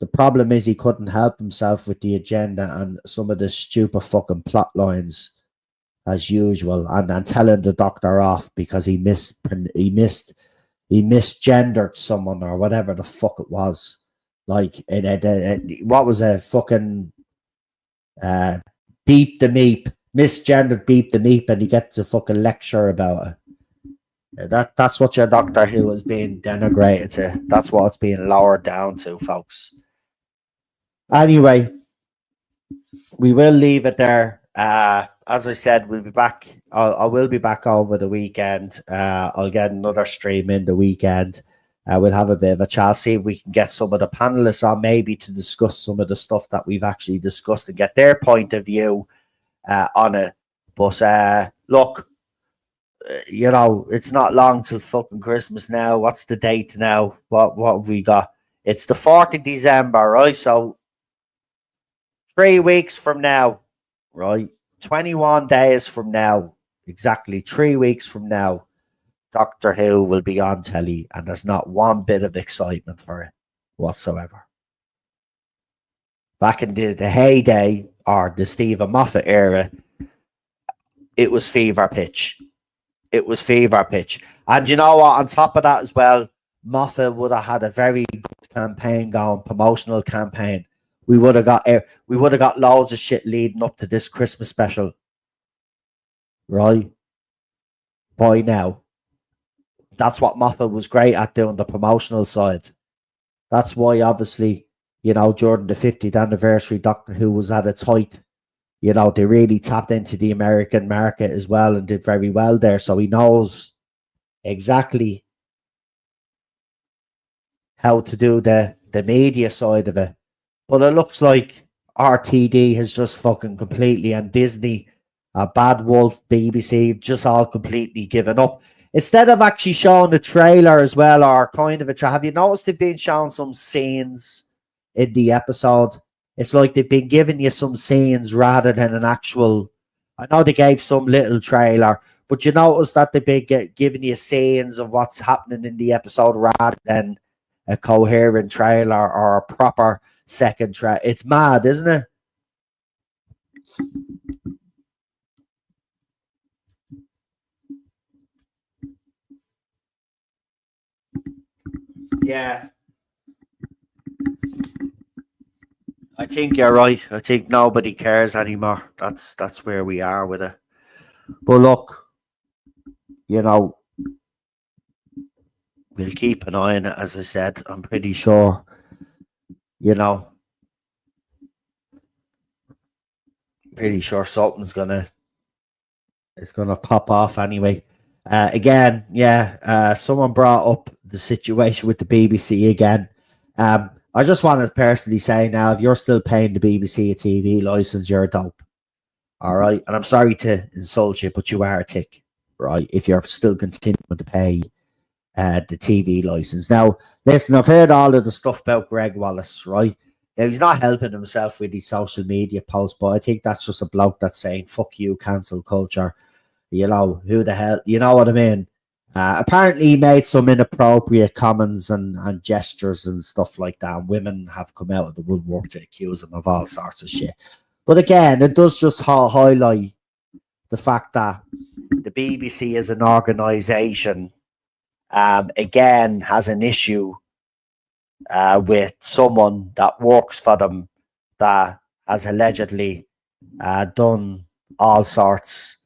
The problem is he couldn't help himself with the agenda and some of the stupid fucking plot lines, as usual, and telling the Doctor off because he misgendered someone or whatever the fuck it was. Like, what was a fucking Beep the Meep, misgendered Beep the Meep, and he gets a fucking lecture about it. That's what your Doctor Who is being denigrated to. That's what it's being lowered down to, folks. Anyway, we will leave it there. As I said, we'll be back. I will be back over the weekend. I'll get another stream in the weekend. We'll have a bit of a chat, see if we can get some of the panelists on, maybe to discuss some of the stuff that we've actually discussed and get their point of view on it. But look, you know, it's not long till fucking Christmas now. What's the date now? What have we got? It's the 4th of December, right? So 3 weeks from now, right? 21 days from now, exactly 3 weeks from now, Doctor Who will be on telly, and there's not one bit of excitement for it whatsoever. Back in the heyday, or the Stephen Moffat era, it was fever pitch. It was fever pitch. And you know what? On top of that as well, Moffat would have had a very good campaign going, promotional campaign. We would have got loads of shit leading up to this Christmas special, right? By now. That's what Moffat was great at doing, the promotional side. That's why, obviously, you know, during the 50th anniversary, Doctor Who was at its height. You know, they really tapped into the American market as well and did very well there. So he knows exactly how to do the media side of it. But it looks like RTD has just fucking completely, and Disney, Bad Wolf, BBC, just all completely given up. Instead of actually showing the trailer as well, or kind of have you noticed they've been showing some scenes in the episode? It's like they've been giving you some scenes rather than an actual. I know they gave some little trailer, but you notice that they've been giving you scenes of what's happening in the episode rather than a coherent trailer or a proper second trailer. It's mad, isn't it? Yeah. I think you're right. I think nobody cares anymore. That's where we are with it. But look, you know, we'll keep an eye on it, as I said. I'm pretty sure, you know, pretty sure something's gonna pop off anyway. Again, yeah, someone brought up the situation with the BBC again. I just want to personally say now, if you're still paying the BBC a TV license, you're a dope. All right. And I'm sorry to insult you, but you are a tick, right? If you're still continuing to pay the TV license. Now, listen, I've heard all of the stuff about Greg Wallace, right? Now, he's not helping himself with these social media posts, but I think that's just a bloke that's saying, fuck you, cancel culture. You know, who the hell, you know what I mean? Apparently, he made some inappropriate comments and gestures and stuff like that. And women have come out of the woodwork to accuse him of all sorts of shit. But again, it does just highlight the fact that the BBC as an organisation, again, has an issue with someone that works for them that has allegedly done all sorts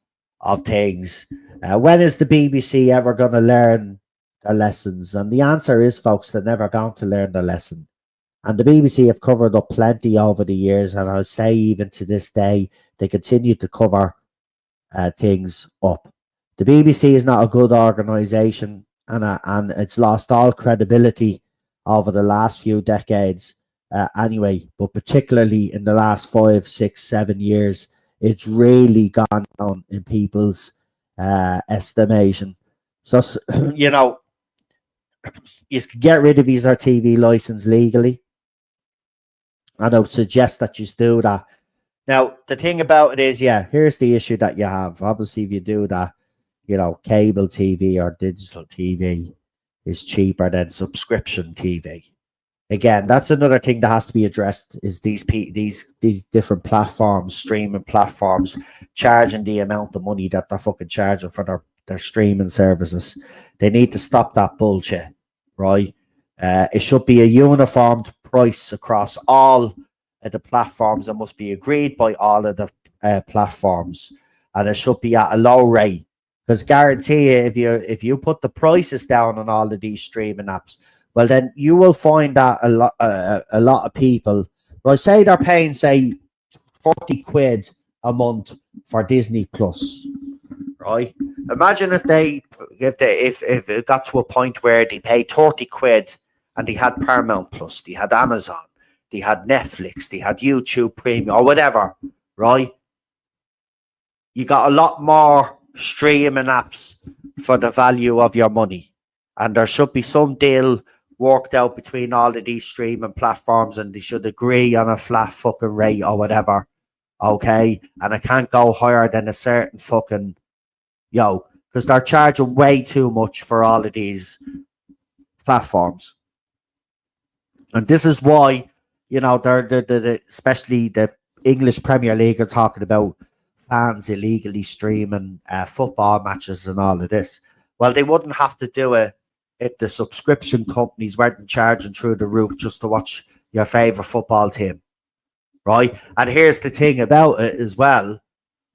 of things. When is the BBC ever going to learn their lessons? And the answer is, folks, they're never going to learn their lesson. And the BBC have covered up plenty over the years, and I'll say even to this day, they continue to cover things up. The BBC is not a good organisation, and it's lost all credibility over the last few decades anyway, but particularly in the last 5, 6, 7 years, it's really gone down in people's estimation. So, you know, you can get rid of his TV license legally, and I would suggest that you do that. Now, the thing about it is, yeah, here's the issue that you have. Obviously, if you do that, you know, cable TV or digital TV is cheaper than subscription TV. Again, that's another thing that has to be addressed, is these different platforms, streaming platforms, charging the amount of money that they're fucking charging for their streaming services. They need to stop that bullshit, right? It should be a uniformed price across all of the platforms that must be agreed by all of the platforms, and it should be at a low rate. Because guarantee you, if you put the prices down on all of these streaming apps, well, then you will find that a lot of people, right, say they're paying, say, 40 quid a month for Disney Plus, right? Imagine if it got to a point where they paid 30 quid and they had Paramount Plus, they had Amazon, they had Netflix, they had YouTube Premium or whatever, right? You got a lot more streaming apps for the value of your money. And there should be some deal worked out between all of these streaming platforms, and they should agree on a flat fucking rate or whatever. Okay? And it can't go higher than a certain fucking because they're charging way too much for all of these platforms. And this is why, you know, they're especially the English Premier League are talking about fans illegally streaming football matches and all of this. Well, they wouldn't have to do it if the subscription companies weren't charging through the roof just to watch your favourite football team, right? And here's the thing about it as well.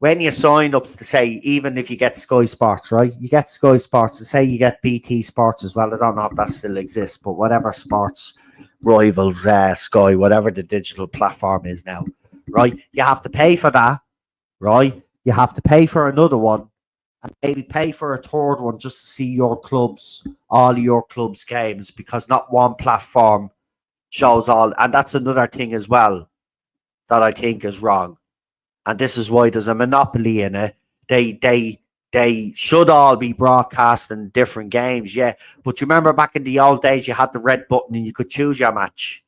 When you sign up to, say, even if you get Sky Sports, right? You get Sky Sports, and say you get BT Sports as well. I don't know if that still exists, but whatever sports rivals Sky, whatever the digital platform is now, right? You have to pay for that, right? You have to pay for another one, and maybe pay for a third one just to see all your clubs' games, because not one platform shows all. And that's another thing as well that I think is wrong. And this is why there's a monopoly in it. They should all be broadcasting different games, yeah. But you remember back in the old days, you had the red button and you could choose your match,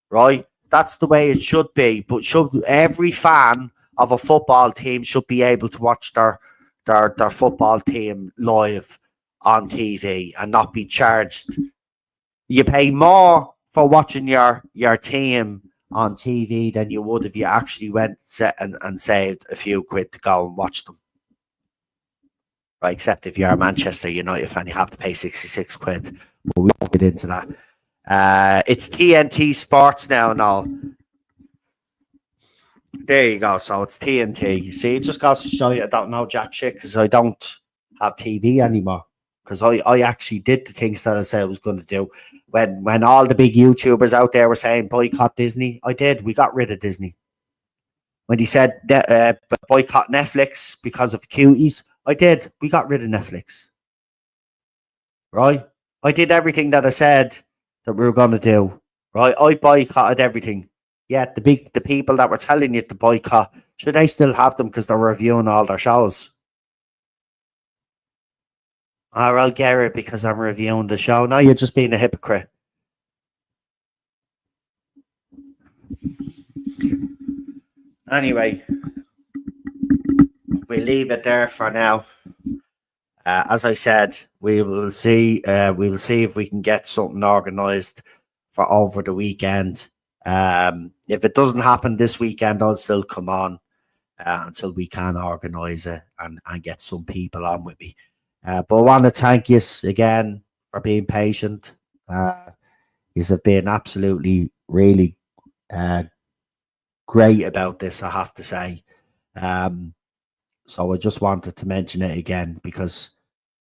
right? That's the way it should be. But every fan of a football team should be able to watch their football team live on TV and not be charged. You pay more for watching your team on TV than you would if you actually went and saved a few quid to go and watch them. Right, except if you're a Manchester United fan, you have to pay 66 quid. But we won't get into that. It's TNT Sports now and all. There you go. So it's TNT. See, it just goes to show you I don't know jack shit because I don't have TV anymore. Because I actually did the things that I said I was going to do. When all the big YouTubers out there were saying boycott Disney, I did. We got rid of Disney. When he said boycott Netflix because of cuties, I did. We got rid of Netflix. Right? I did everything that I said that we were going to do. right? I boycotted everything. Yeah, the people that were telling you to boycott, should they still have them because they're reviewing all their shows? Or I'll get it because I'm reviewing the show. Now you're just being a hypocrite. Anyway, we leave it there for now. As I said, we will see. We will see if we can get something organised for over the weekend. If it doesn't happen this weekend, I'll still come on until we can organise it and get some people on with me. But I want to thank you again for being patient. You have been absolutely, really uh, great about this, I have to say. Um, so I just wanted to mention it again because,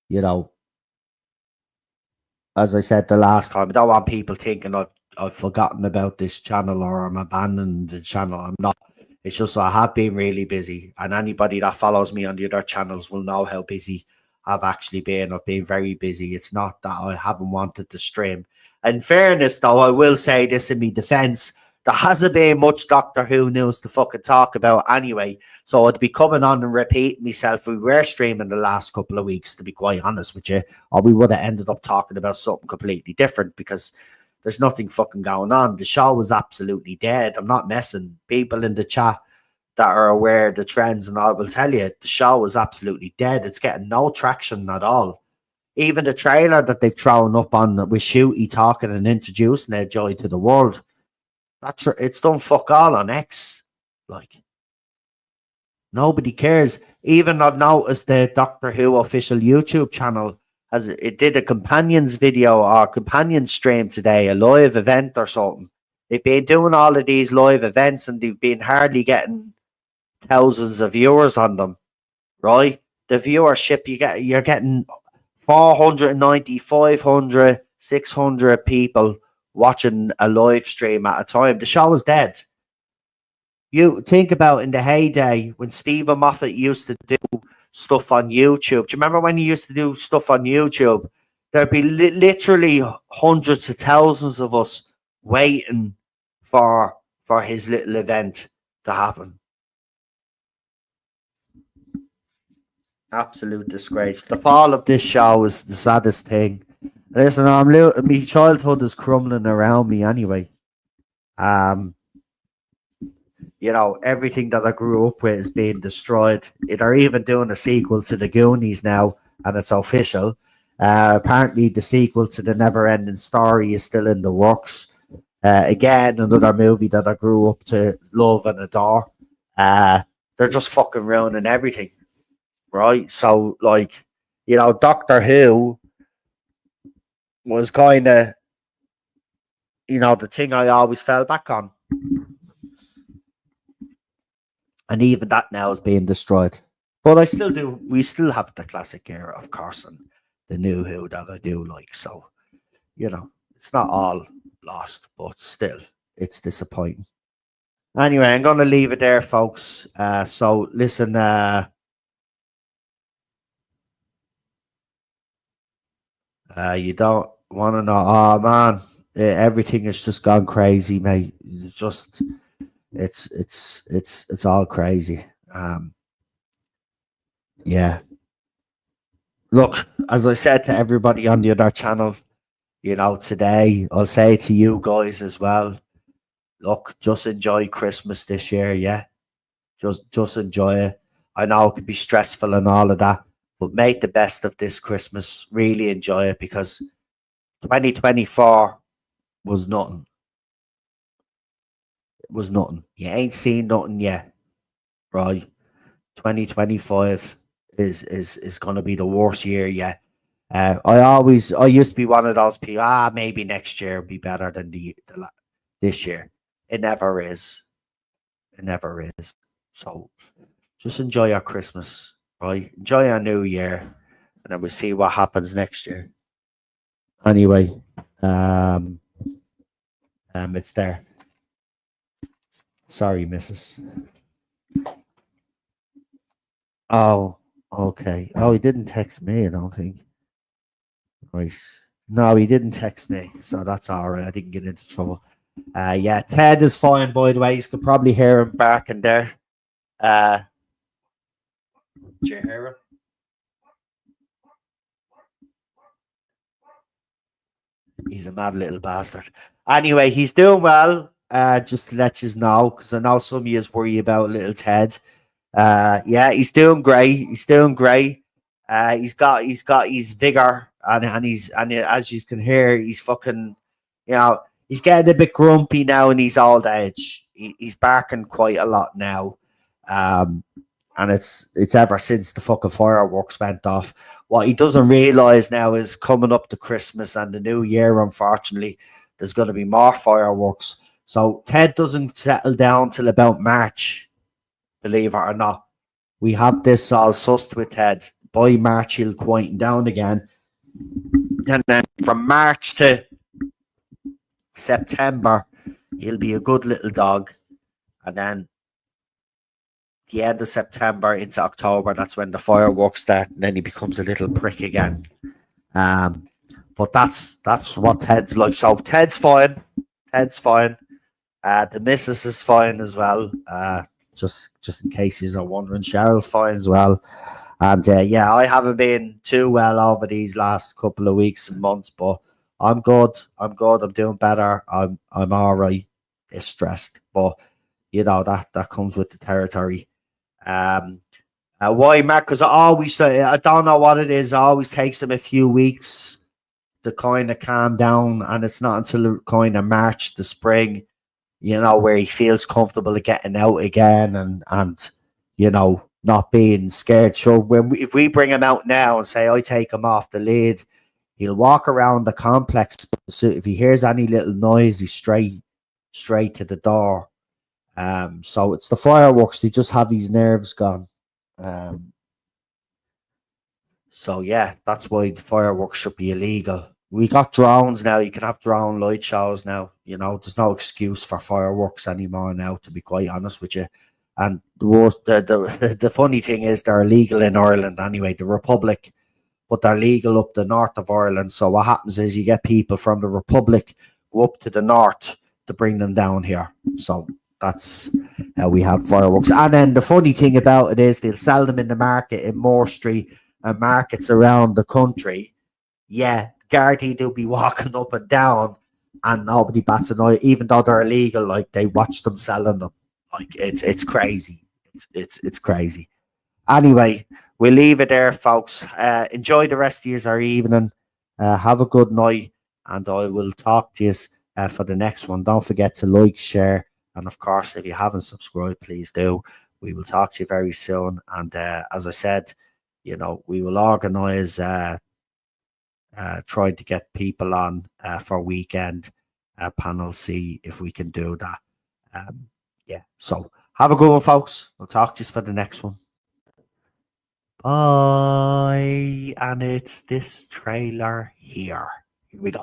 you know, as I said the last time, I don't want people thinking I've forgotten about this channel or I'm abandoning the channel. I'm not. It's just I have been really busy, and anybody that follows me on the other channels will know how busy I've actually been. I've been very busy. It's not that I haven't wanted to stream. In fairness, though, I will say this in my defence. There hasn't been much Doctor Who news to fucking talk about anyway. So I'd be coming on and repeating myself. We were streaming the last couple of weeks, to be quite honest with you, or we would have ended up talking about something completely different because there's nothing fucking going on. The show was absolutely dead. I'm not messing. People in the chat that are aware of the trends and all will tell you the show was absolutely dead. It's getting no traction at all. Even the trailer that they've thrown up on with Shooty talking and introducing their joy to the world, it's done fuck all on X. Like, nobody cares. Even I've noticed the Doctor Who official YouTube channel it did a companions video or companion stream today, a live event or something. They've been doing all of these live events and they've been hardly getting thousands of viewers on them, right? The viewership you're getting 490, 500, 600 people watching a live stream at a time. The show is dead. You think about in the heyday when Stephen Moffat used to do stuff on YouTube. Do you remember when he used to do stuff on YouTube? There'd be literally hundreds of thousands of us waiting for his little event to happen. Absolute disgrace. The fall of this show is the saddest thing. Listen, my childhood is crumbling around me anyway. You know, everything that I grew up with is being destroyed. They're even doing a sequel to The Goonies now, and it's official. Apparently, the sequel to The Never Ending Story is still in the works. Again, another movie that I grew up to love and adore. They're just fucking ruining everything, right? So, like, you know, Doctor Who was kind of, you know, the thing I always fell back on. And even that now is being destroyed. But I still do. We still have the classic era, of course, and the new Who that I do like. So, you know, it's not all lost, but still, it's disappointing. Anyway, I'm going to leave it there, folks. So, listen, you don't want to know. Oh, man, everything has just gone crazy, mate. It's just, it's all crazy. Yeah. Look, as I said to everybody on the other channel, you know, today, I'll say to you guys as well, look, just enjoy Christmas this year, yeah? Just enjoy it. I know it can be stressful and all of that, but make the best of this Christmas. Really enjoy it because 2024 was nothing. It was nothing. You ain't seen nothing yet, right? 2025 is going to be the worst year yet. I used to be one of those people. Maybe next year will be better than this year. It never is. It never is. So just enjoy your Christmas, right? Enjoy your New Year, and then we'll see what happens next year. Anyway, it's there. Sorry, Mrs. Oh, okay. Oh, he didn't text me. I don't think. Right. No, he didn't text me, so that's all right. I didn't get into trouble. Yeah, Ted is fine, by the way. You could probably hear him barking there. Did you hear him? He's a mad little bastard. Anyway, he's doing well. Just to let you know, because I know some of you worry about little Ted. Yeah, he's doing great. He's doing great. He's got his vigor, and as you can hear, he's fucking, he's getting a bit grumpy now in his old age. He's barking quite a lot now. Um, and it's ever since the fucking fireworks went off. What he doesn't realize now is coming up to Christmas and the New Year, unfortunately, there's going to be more fireworks. So Ted doesn't settle down till about March, believe it or not. We have this all sussed with Ted. By March, he'll quieten down again. And then from March to September, he'll be a good little dog. And then the end of September into October, that's when the fireworks start, and then he becomes a little prick again. But that's what Ted's like. So Ted's fine. Ted's fine. The missus is fine as well. Just in case you're wondering, Cheryl's fine as well. And yeah, I haven't been too well over these last couple of weeks and months, but I'm good. I'm doing better. I'm all right. It's stressed, but that comes with the territory. Why, Mark? Because I don't know what it is. It always takes him a few weeks to kind of calm down, and it's not until kind of March, the spring, where he feels comfortable getting out again and not being scared. So if we bring him out now and say I take him off the lid, he'll walk around the complex. So if he hears any little noise, he's straight to the door. So it's the fireworks. They just have his nerves gone. So yeah, that's why the fireworks should be illegal. We got drones now. You can have drone light shows now. There's no excuse for fireworks anymore now, to be quite honest with you. And the funny thing is they're illegal in Ireland anyway, the Republic, but they're legal up the north of Ireland. So what happens is you get people from the Republic go up to the north to bring them down here. So that's how we have fireworks. And then the funny thing about it is they'll sell them in the market in Moore Street and markets around the country. Yeah, Gardaí will be walking up and down and nobody bats an eye, even though they're illegal. Like, they watch them selling them. Like, it's crazy. It's crazy. Anyway, we'll leave it there, folks. Enjoy the rest of your evening. Have a good night, and I will talk to you for the next one. Don't forget to like, share, and of course, if you haven't subscribed, please do. We will talk to you very soon. And as I said, we will organise trying to get people on for weekend panel, see if we can do that. Yeah, so have a good one, folks. We'll talk to you for the next one. Bye. And it's this trailer here. Here we go.